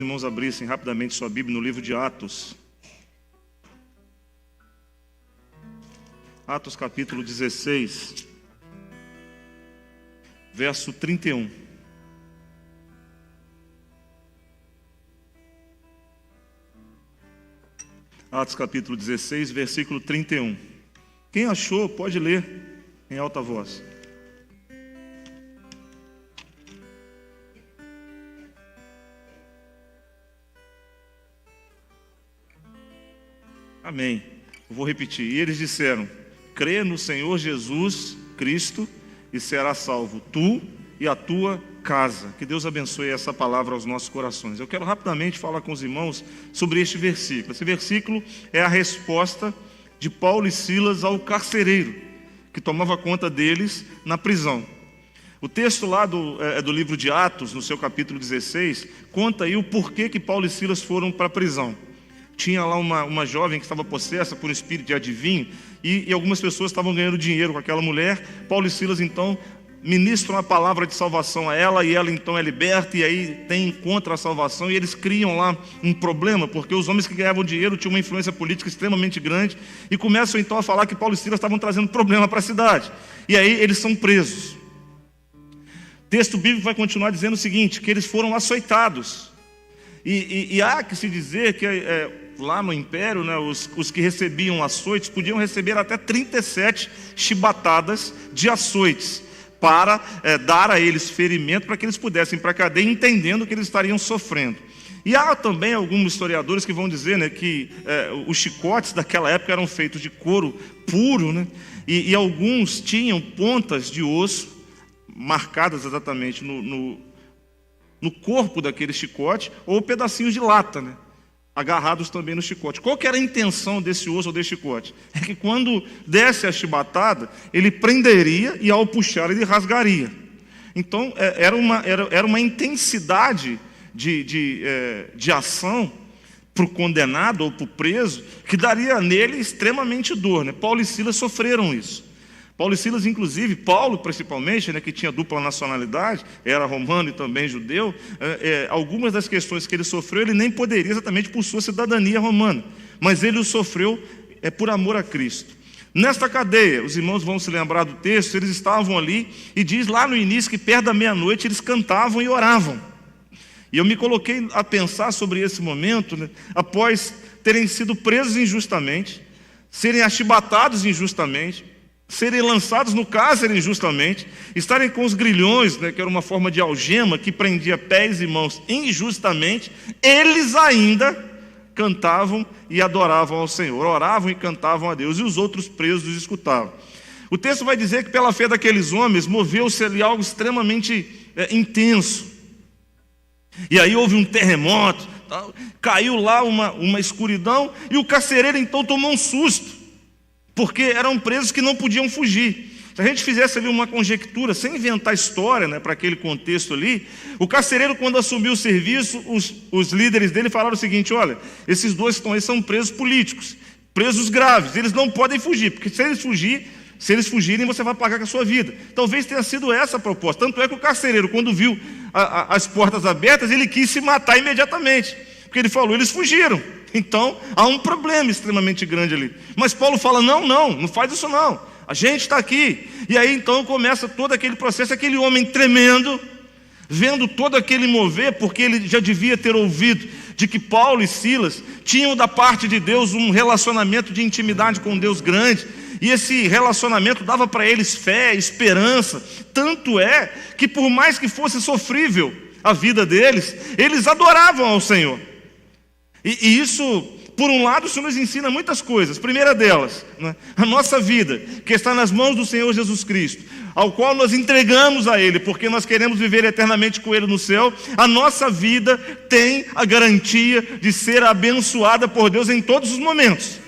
Irmãos, abrissem rapidamente sua Bíblia no livro de Atos. Atos capítulo 16, verso 31. Atos capítulo 16, versículo 31. Quem achou, pode ler em alta voz. Amém. Eu vou repetir. E eles disseram: crê no Senhor Jesus Cristo e será salvo, tu e a tua casa. Que Deus abençoe essa palavra aos nossos corações. Eu quero rapidamente falar com os irmãos sobre este versículo. Esse versículo é a resposta de Paulo e Silas ao carcereiro que tomava conta deles na prisão. O texto lá do livro de Atos, no seu capítulo 16, conta aí o porquê que Paulo e Silas foram para a prisão. Tinha lá uma jovem que estava possessa por um espírito de adivinho e algumas pessoas estavam ganhando dinheiro com aquela mulher. Paulo e Silas então ministram a palavra de salvação a ela e ela então é liberta e aí encontra a salvação. E eles criam lá um problema porque os homens que ganhavam dinheiro tinham uma influência política extremamente grande e começam então a falar que Paulo e Silas estavam trazendo problema para a cidade. E aí eles são presos. O texto bíblico vai continuar dizendo o seguinte, que eles foram açoitados. E há que se dizer que lá no Império, né, os que recebiam açoites podiam receber até 37 chibatadas de açoites para dar a eles ferimento para que eles pudessem ir para a cadeia entendendo que eles estariam sofrendo. E há também alguns historiadores que vão dizer, né, que os chicotes daquela época eram feitos de couro puro, né, e alguns tinham pontas de osso marcadas exatamente no corpo daquele chicote, ou pedacinhos de lata, né, agarrados também no chicote. Qual que era a intenção desse osso ou desse chicote? É que quando desse a chibatada, ele prenderia e ao puxar ele rasgaria. Então era uma intensidade de ação para o condenado ou para o preso que daria nele extremamente dor, né? Paulo e Silas sofreram isso. Paulo e Silas, inclusive, Paulo principalmente, né, que tinha dupla nacionalidade, era romano e também judeu, algumas das questões que ele sofreu, ele nem poderia exatamente por sua cidadania romana, mas ele o sofreu por amor a Cristo. Nesta cadeia, os irmãos vão se lembrar do texto, eles estavam ali, e diz lá no início que perto da meia-noite eles cantavam e oravam. E eu me coloquei a pensar sobre esse momento, né, após terem sido presos injustamente, serem achibatados injustamente, serem lançados no cárcere injustamente, estarem com os grilhões, né, que era uma forma de algema que prendia pés e mãos injustamente, eles ainda cantavam e adoravam ao Senhor, oravam e cantavam a Deus, e os outros presos os escutavam. O texto vai dizer que pela fé daqueles homens moveu-se ali algo extremamente intenso, e aí houve um terremoto, caiu lá uma escuridão, e o carcereiro então tomou um susto, porque eram presos que não podiam fugir. Se a gente fizesse ali uma conjectura, sem inventar história, né, para aquele contexto ali, o carcereiro, quando assumiu o serviço, os líderes dele falaram o seguinte: olha, esses dois que estão aí são presos políticos, presos graves, eles não podem fugir, porque se eles fugirem, você vai pagar com a sua vida. Talvez tenha sido essa a proposta. Tanto é que o carcereiro, quando viu as portas abertas, ele quis se matar imediatamente, porque ele falou, eles fugiram. Então, há um problema extremamente grande ali. Mas Paulo fala, não faz isso não. A gente está aqui. E aí, então, começa todo aquele processo, aquele homem tremendo, vendo todo aquele mover, porque ele já devia ter ouvido de que Paulo e Silas tinham da parte de Deus um relacionamento de intimidade com Deus grande. E esse relacionamento dava para eles fé, esperança. Tanto é que por mais que fosse sofrível a vida deles, eles adoravam ao Senhor. E isso, por um lado, isso nos ensina muitas coisas. Primeira delas, né, a nossa vida, que está nas mãos do Senhor Jesus Cristo, ao qual nós entregamos a Ele, porque nós queremos viver eternamente com Ele no céu. A nossa vida tem a garantia de ser abençoada por Deus em todos os momentos,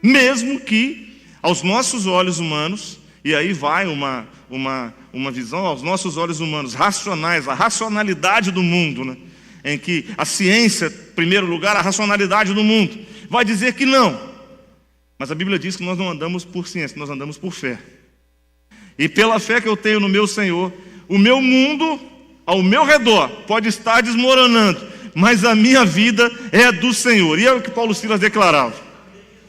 mesmo que aos nossos olhos humanos, e aí vai uma visão aos nossos olhos humanos racionais, a racionalidade do mundo, né, em que a ciência, em primeiro lugar, a racionalidade do mundo, vai dizer que não. Mas a Bíblia diz que nós não andamos por ciência, nós andamos por fé. E pela fé que eu tenho no meu Senhor, o meu mundo ao meu redor pode estar desmoronando, mas a minha vida é do Senhor. E é o que Paulo Silas declarava.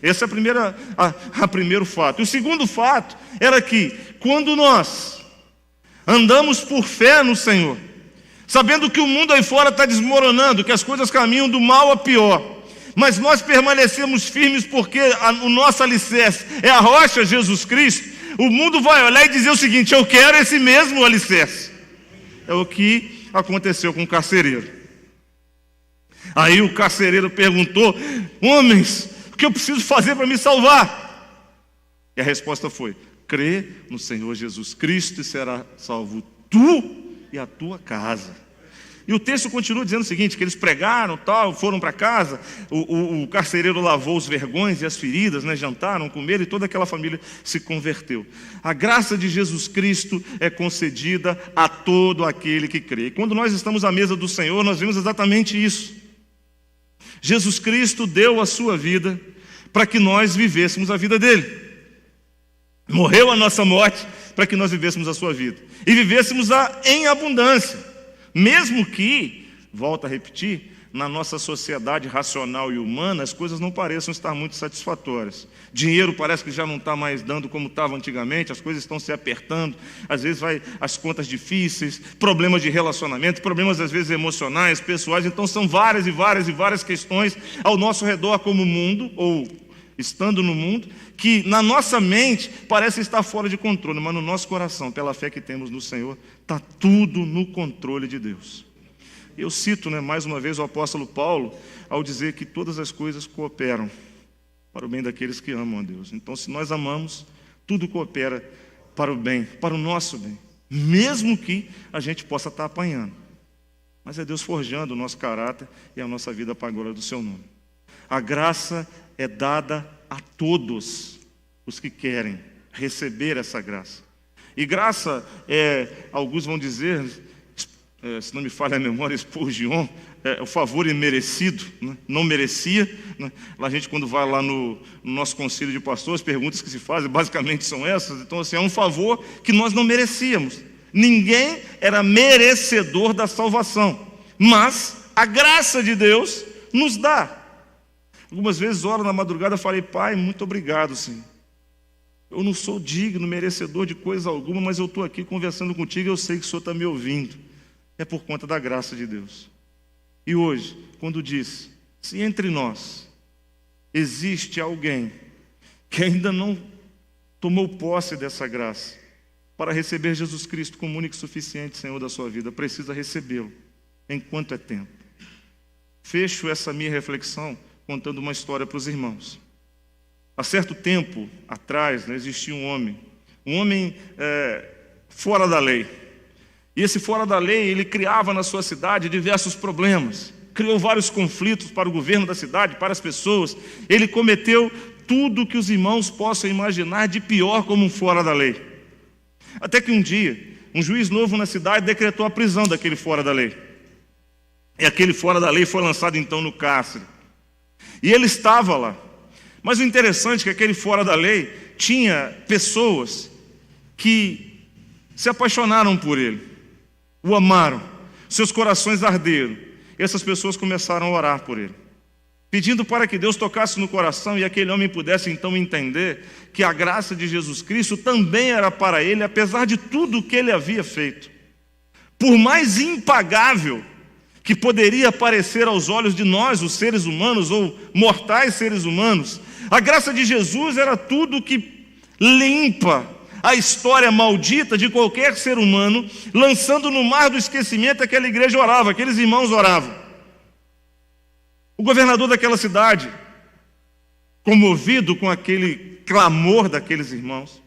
Esse é o primeiro fato. E o segundo fato era que, quando nós andamos por fé no Senhor, sabendo que o mundo aí fora está desmoronando, que as coisas caminham do mal a pior, mas nós permanecemos firmes porque o nosso alicerce é a rocha Jesus Cristo, o mundo vai olhar e dizer o seguinte: eu quero esse mesmo alicerce. É o que aconteceu com o carcereiro. Aí o carcereiro perguntou: homens, o que eu preciso fazer para me salvar? E a resposta foi: crê no Senhor Jesus Cristo e será salvo tu e a tua casa. E o texto continua dizendo o seguinte, que eles pregaram, tal, foram para casa, o carcereiro lavou os vergões e as feridas, né, jantaram, comeram, e toda aquela família se converteu. A graça de Jesus Cristo é concedida a todo aquele que crê. E quando nós estamos à mesa do Senhor, nós vimos exatamente isso. Jesus Cristo deu a sua vida para que nós vivêssemos a vida dele. Morreu a nossa morte para que nós vivêssemos a sua vida. E vivêssemos em abundância. Mesmo que, volto a repetir, na nossa sociedade racional e humana, as coisas não pareçam estar muito satisfatórias. Dinheiro parece que já não está mais dando como estava antigamente, as coisas estão se apertando, às vezes vai as contas difíceis, problemas de relacionamento, problemas às vezes emocionais, pessoais, então são várias e várias questões ao nosso redor como mundo, ou estando no mundo, que na nossa mente parece estar fora de controle, mas no nosso coração, pela fé que temos no Senhor, está tudo no controle de Deus. Eu cito, mais uma vez o apóstolo Paulo, ao dizer que todas as coisas cooperam para o bem daqueles que amam a Deus. Então, se nós amamos, tudo coopera para o bem, para o nosso bem, mesmo que a gente possa estar apanhando. Mas é Deus forjando o nosso caráter e a nossa vida para a glória do seu nome. A graça é dada a todos os que querem receber essa graça. E graça alguns vão dizer, se não me falha a memória, Spurgeon, o favor imerecido, né? Não merecia. Né? A gente, quando vai lá no nosso conselho de pastores, as perguntas que se fazem basicamente são essas. Então, assim, é um favor que nós não merecíamos. Ninguém era merecedor da salvação, mas a graça de Deus nos dá. Algumas vezes, oro na madrugada, falei: Pai, muito obrigado, Senhor. Eu não sou digno, merecedor de coisa alguma, mas eu estou aqui conversando contigo e eu sei que o Senhor está me ouvindo. É por conta da graça de Deus. E hoje, quando diz, se entre nós existe alguém que ainda não tomou posse dessa graça, para receber Jesus Cristo como único e suficiente Senhor da sua vida, precisa recebê-lo, enquanto é tempo. Fecho essa minha reflexão contando uma história para os irmãos. Há certo tempo atrás, existia um homem fora da lei. E esse fora da lei, ele criava na sua cidade diversos problemas. Criou vários conflitos para o governo da cidade, para as pessoas. Ele cometeu tudo que os irmãos possam imaginar de pior como um fora da lei. Até que um dia, um juiz novo na cidade decretou a prisão daquele fora da lei. E aquele fora da lei foi lançado então no cárcere. E ele estava lá. Mas o interessante é que aquele fora da lei tinha pessoas que se apaixonaram por ele, o amaram, seus corações arderam. E essas pessoas começaram a orar por ele, pedindo para que Deus tocasse no coração e aquele homem pudesse então entender que a graça de Jesus Cristo também era para ele, apesar de tudo o que ele havia feito. Por mais impagável que poderia parecer aos olhos de nós, os seres humanos, ou mortais seres humanos, a graça de Jesus era tudo que limpa a história maldita de qualquer ser humano, lançando no mar do esquecimento. Aquela igreja orava, aqueles irmãos oravam. O governador daquela cidade, comovido com aquele clamor daqueles irmãos,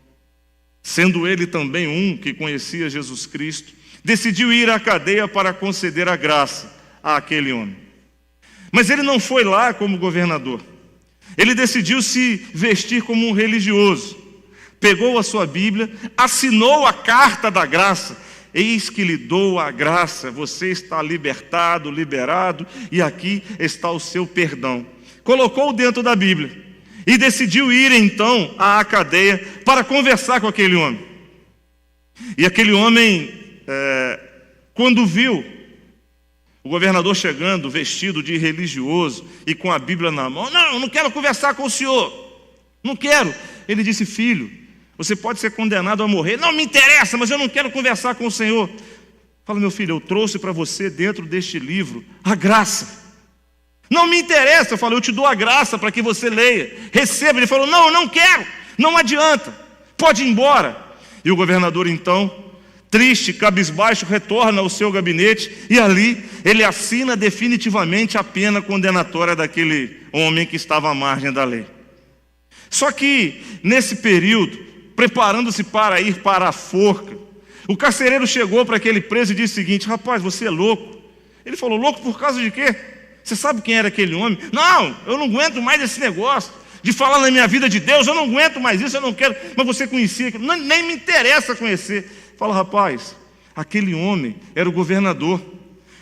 sendo ele também um que conhecia Jesus Cristo, decidiu ir à cadeia para conceder a graça àquele homem. Mas ele não foi lá como governador. Ele decidiu se vestir como um religioso. Pegou a sua Bíblia, assinou a carta da graça. Eis que lhe dou a graça, você está libertado, liberado, e aqui está o seu perdão. Colocou dentro da Bíblia e decidiu ir então à cadeia para conversar com aquele homem. E aquele homem, quando viu O governador chegando, vestido de religioso e com a Bíblia na mão. Não, não quero conversar com o senhor. Não quero. Ele disse: filho, você pode ser condenado a morrer. Não me interessa, mas eu não quero conversar com o senhor. Fala: meu filho, eu trouxe para você dentro deste livro a graça. Não me interessa. Eu falei: eu te dou a graça para que você leia. Receba. Ele falou: não, eu não quero. Não adianta. Pode ir embora. E o governador então, triste, cabisbaixo, retorna ao seu gabinete e ali ele assina definitivamente a pena condenatória daquele homem que estava à margem da lei. Só que nesse período, preparando-se para ir para a forca, o carcereiro chegou para aquele preso e disse o seguinte: rapaz, você é louco. Ele falou: louco por causa de quê? Você sabe quem era aquele homem? Não, eu não aguento mais esse negócio de falar na minha vida de Deus, eu não aguento mais isso, eu não quero. Mas você conhecia aquilo? Não, nem me interessa conhecer. Fala: rapaz, aquele homem era o governador.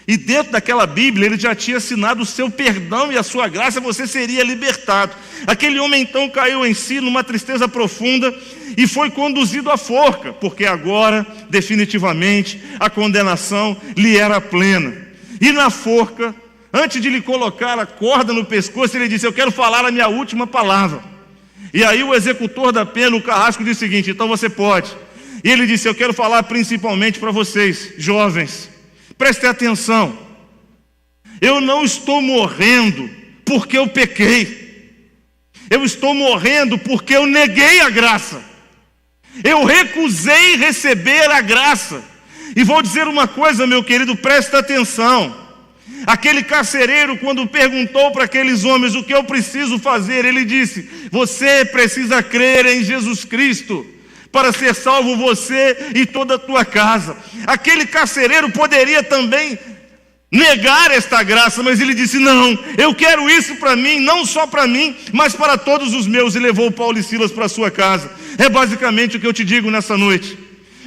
E dentro daquela Bíblia ele já tinha assinado o seu perdão e a sua graça, você seria libertado. Aquele homem então caiu em si numa tristeza profunda e foi conduzido à forca, porque agora, definitivamente, a condenação lhe era plena. E na forca, antes de lhe colocar a corda no pescoço, ele disse: eu quero falar a minha última palavra. E aí o executor da pena, o carrasco, disse o seguinte: então você pode. E ele disse: eu quero falar principalmente para vocês, jovens, prestem atenção. Eu não estou morrendo porque eu pequei. Eu estou morrendo porque eu neguei a graça. Eu recusei receber a graça. E vou dizer uma coisa, meu querido, presta atenção. Aquele carcereiro, quando perguntou para aqueles homens o que eu preciso fazer, ele disse: você precisa crer em Jesus Cristo para ser salvo, você e toda a tua casa. Aquele carcereiro poderia também negar esta graça, mas ele disse: não, eu quero isso para mim, não só para mim, mas para todos os meus. E levou Paulo e Silas para a sua casa. É basicamente o que eu te digo nessa noite.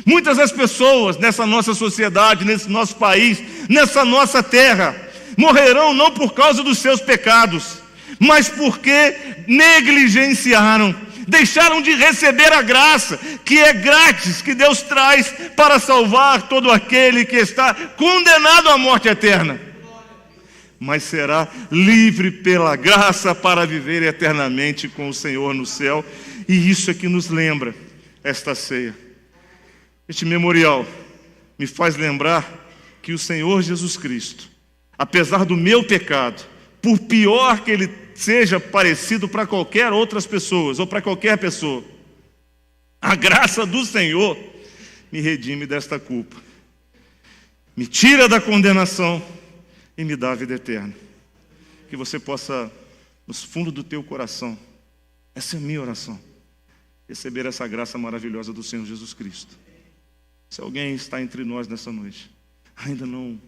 Muitas das pessoas nessa nossa sociedade, nesse nosso país, nessa nossa terra, morrerão não por causa dos seus pecados, mas porque negligenciaram, deixaram de receber a graça, que é grátis, que Deus traz para salvar todo aquele que está condenado à morte eterna, mas será livre pela graça para viver eternamente com o Senhor no céu. E isso é que nos lembra esta ceia. Este memorial me faz lembrar que o Senhor Jesus Cristo, apesar do meu pecado, por pior que ele seja parecido para qualquer outras pessoas, ou para qualquer pessoa, a graça do Senhor me redime desta culpa, me tira da condenação e me dá a vida eterna. Que você possa, no fundo do teu coração, essa é a minha oração, receber essa graça maravilhosa do Senhor Jesus Cristo. Se alguém está entre nós nessa noite, ainda não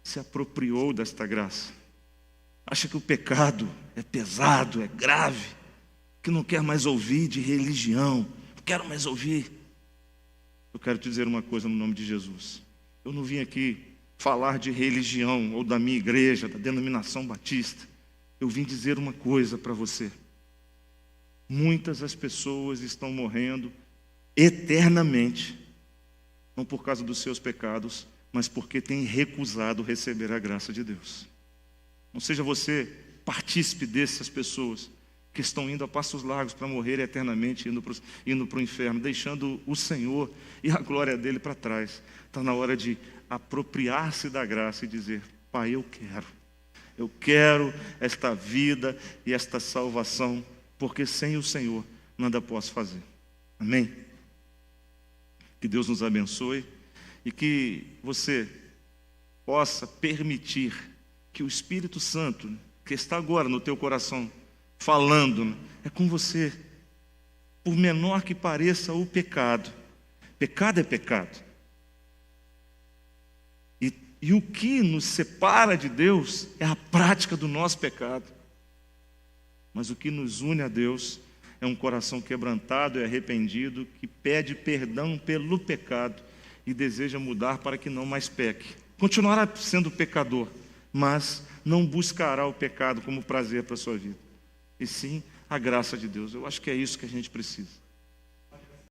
se apropriou desta graça, acha que o pecado é pesado, é grave, que não quer mais ouvir de religião, não quero mais ouvir. Eu quero te dizer uma coisa no nome de Jesus. Eu não vim aqui falar de religião ou da minha igreja, da denominação batista. Eu vim dizer uma coisa para você. Muitas das pessoas estão morrendo eternamente, não por causa dos seus pecados, mas porque têm recusado receber a graça de Deus. Não seja você partícipe dessas pessoas que estão indo a passos largos para morrer eternamente, indo para o inferno, deixando o Senhor e a glória dele para trás. Está na hora de apropriar-se da graça e dizer: Pai, eu quero esta vida e esta salvação, porque sem o Senhor nada posso fazer. Amém? Que Deus nos abençoe e que você possa permitir que o Espírito Santo, que está agora no teu coração, falando, é com você. Por menor que pareça o pecado, pecado é pecado. E o que nos separa de Deus é a prática do nosso pecado. Mas o que nos une a Deus é um coração quebrantado e arrependido, que pede perdão pelo pecado e deseja mudar para que não mais peque. Continuará sendo pecador, mas não buscará o pecado como prazer para a sua vida, e sim a graça de Deus. Eu acho que é isso que a gente precisa.